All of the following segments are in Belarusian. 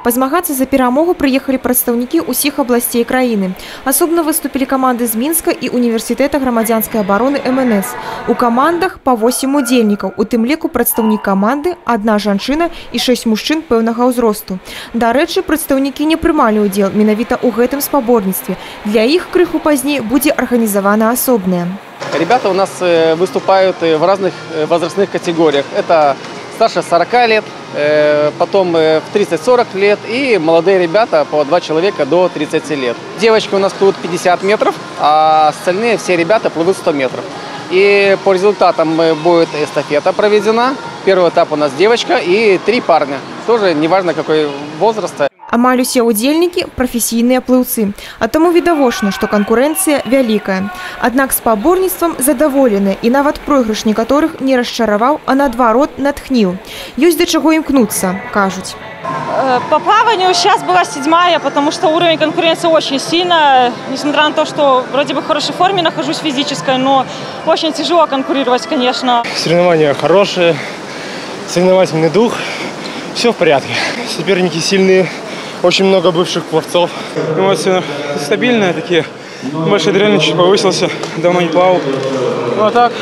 Пазмагацца за перамогу прыехалі прадстаўнікі ўсіх абласцей краіны. Асобна выступілі каманды з Мінска і універсітэта грамадзянскай абароны МНС. У камандах па 8 удзельнікаў, у тым ліку прадстаўнік каманды, 1 жанчына і 6 мужчын пэўнага ўзросту. Дарэчы, прадстаўнікі не прымалі ўдзел менавіта ў гэтым спаборніцтве. Для іх крыху пазней будзе арганізавана асобнае. Ребята у нас выступают в разных возрастных категориях. Это старше 40 лет, потом в 30-40 лет и молодые ребята по 2 человека до 30 лет. Девочки у нас плывут 50 метров, а остальные все ребята плывут 100 метров. И по результатам будет эстафета проведена. Первый этап у нас девочка и 3 парня. Тоже неважно какой возраста. Амаль усе удзельнікі – прафесійныя плыўцы. А таму відавочна, што канкурэнцыя вялікая. Аднак спаборніцтвам задаволены і нават пройгрыш некаторых не расчараваў, а наадварот натхніў. Ёсць да чаго імкнуцца, кажуць. По плаванию сейчас была 7-я, потому что уровень конкуренции очень сильный. Несмотря на то, что вроде бы в хорошей форме нахожусь физической, но очень тяжело конкурировать, конечно. Соревнования хорошие, соревновательный дух, все в порядке. Соперники сильные. Очень много бывших пловцов. Эмоции стабильные такие. Больше адреналин чуть повысился. Давно не плавал. Ну а так,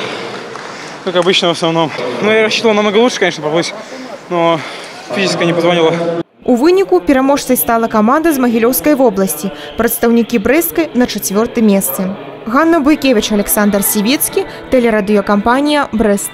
как обычно в основном. Ну я рассчитывал намного лучше, конечно, поплыть. Но физика не позвонила. У выніку пераможцай стала каманда з Магілёўскай вобласці. Прадстаўнікі Брэсцкай на 4-м месцы. Ганна Буйкевіч, Александр Сівецкі, тэлерадыёкампанія «Брэст».